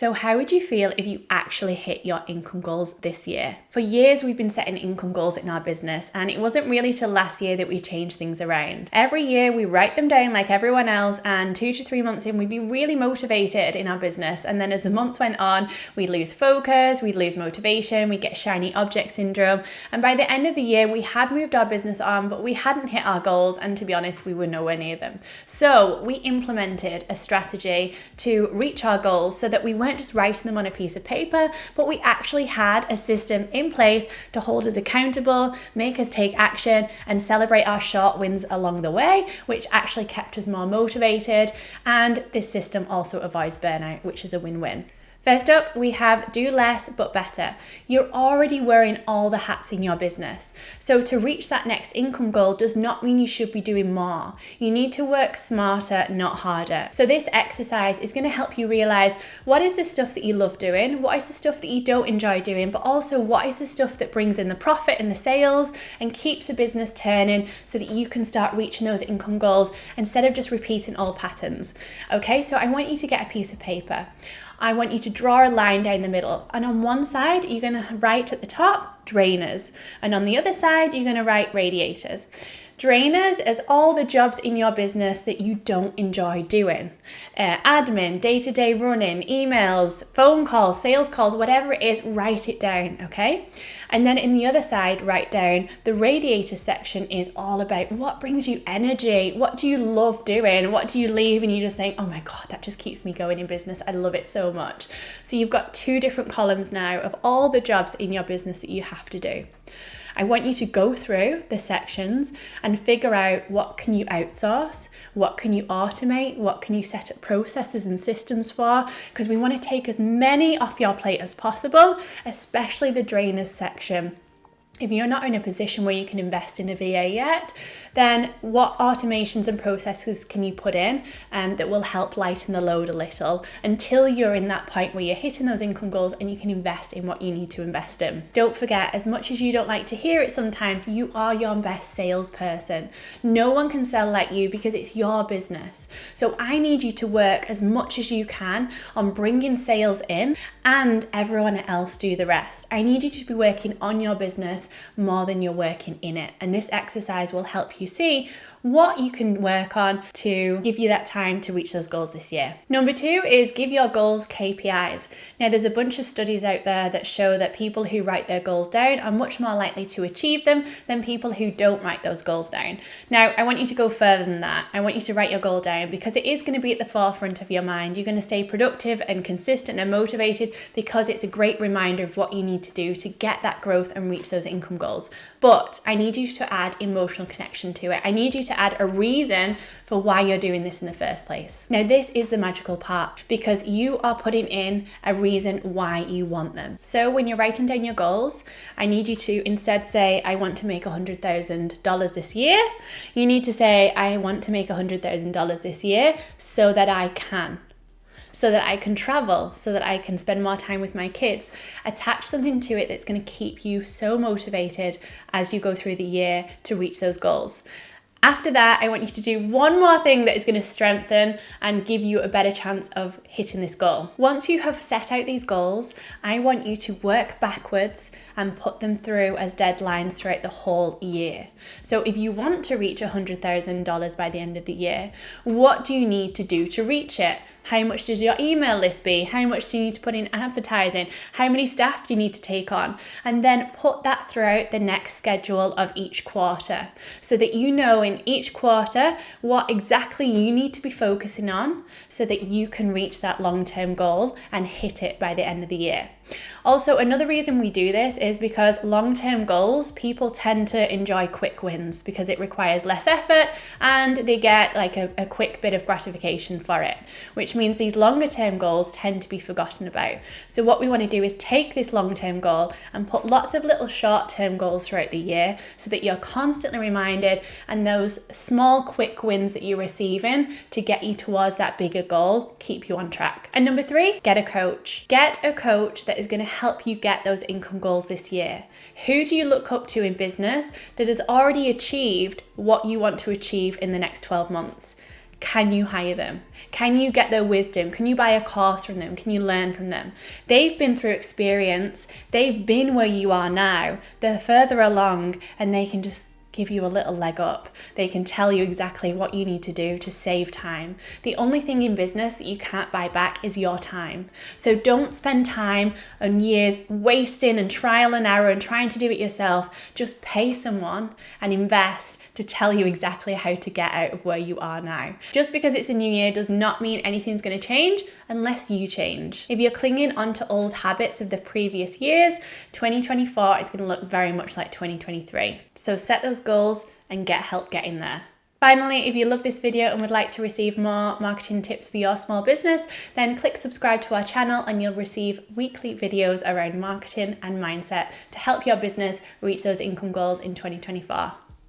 So how would you feel if you actually hit your income goals this year? For years, we've been setting income goals in our business, and it wasn't really till last year that we changed things around. Every year, we write them down like everyone else, and 2 to 3 months in, we'd be really motivated in our business. And then as the months went on, we'd lose focus, we'd lose motivation, we'd get shiny object syndrome. And by the end of the year, we had moved our business on, but we hadn't hit our goals. And to be honest, we were nowhere near them. So we implemented a strategy to reach our goals so that we weren't just writing them on a piece of paper, but we actually had a system in place to hold us accountable, make us take action, and celebrate our short wins along the way, which actually kept us more motivated. And this system also avoids burnout, which is a win-win. First up, we have do less but better. You're already wearing all the hats in your business. So to reach that next income goal does not mean you should be doing more. You need to work smarter, not harder. So this exercise is going to help you realize what is the stuff that you love doing, what is the stuff that you don't enjoy doing, but also what is the stuff that brings in the profit and the sales and keeps the business turning so that you can start reaching those income goals instead of just repeating old patterns. Okay, so I want you to get a piece of paper. I want you to draw a line down the middle. And on one side, you're going to write at the top, drainers. And on the other side, you're going to write radiators. Drainers is all the jobs in your business that you don't enjoy doing. Admin, day-to-day running, emails, phone calls, sales calls, whatever it is, write it down, okay? And then in the other side, write down the radiator section is all about what brings you energy, what do you love doing, what do you leave and you just think, oh my God, that just keeps me going in business. I love it so much. So you've got 2 different columns now of all the jobs in your business that you have to do. I want you to go through the sections and figure out what can you outsource, what can you automate, what can you set up processes and systems for, because we want to take as many off your plate as possible, especially the drainers section. If you're not in a position where you can invest in a VA yet, then what automations and processes can you put in that will help lighten the load a little until you're in that point where you're hitting those income goals and you can invest in what you need to invest in. Don't forget, as much as you don't like to hear it sometimes, you are your best salesperson. No one can sell like you because it's your business. So I need you to work as much as you can on bringing sales in and everyone else do the rest. I need you to be working on your business more than you're working in it. And this exercise will help you see what you can work on to give you that time to reach those goals this year. Number 2 is give your goals KPIs. Now, there's a bunch of studies out there that show that people who write their goals down are much more likely to achieve them than people who don't write those goals down. Now, I want you to go further than that. I want you to write your goal down because it is going to be at the forefront of your mind. You're going to stay productive and consistent and motivated because it's a great reminder of what you need to do to get that growth and reach those income goals. But I need you to add emotional connection to it. I need you to add a reason for why you're doing this in the first place. Now, this is the magical part because you are putting in a reason why you want them. So when you're writing down your goals, I need you to instead say, I want to make $100,000 this year. You need to say, I want to make $100,000 this year so that I can. So that I can travel, so that I can spend more time with my kids. Attach something to it that's going to keep you so motivated as you go through the year to reach those goals. After that, I want you to do one more thing that is going to strengthen and give you a better chance of hitting this goal. Once you have set out these goals, I want you to work backwards and put them through as deadlines throughout the whole year. So if you want to reach $100,000 by the end of the year, what do you need to do to reach it? How much does your email list be? How much do you need to put in advertising? How many staff do you need to take on? And then put that throughout the next schedule of each quarter so that you know in each quarter what exactly you need to be focusing on so that you can reach that long-term goal and hit it by the end of the year. Also, another reason we do this is because long-term goals, people tend to enjoy quick wins because it requires less effort and they get like a quick bit of gratification for it, which means these longer-term goals tend to be forgotten about. So what we want to do is take this long-term goal and put lots of little short-term goals throughout the year so that you're constantly reminded and those small quick wins that you're receiving to get you towards that bigger goal keep you on track. And number 3, get a coach. Get a coach that is going to help you get those income goals this year. Who do you look up to in business that has already achieved what you want to achieve in the next 12 months? can you hire them? Can you get their wisdom? Can you buy a course from them? Can you learn from them? They've been through experience. They've been where you are now. They're further along, and they can just give you a little leg up. They can tell you exactly what you need to do to save time. The only thing in business that you can't buy back is your time. So don't spend time and years wasting and trial and error and trying to do it yourself. Just pay someone and invest to tell you exactly how to get out of where you are now. Just because it's a new year does not mean anything's going to change unless you change. If you're clinging onto old habits of the previous years, 2024 is going to look very much like 2023. So set those goals and get help getting there. Finally, if you love this video and would like to receive more marketing tips for your small business, then click subscribe to our channel and you'll receive weekly videos around marketing and mindset to help your business reach those income goals in 2024.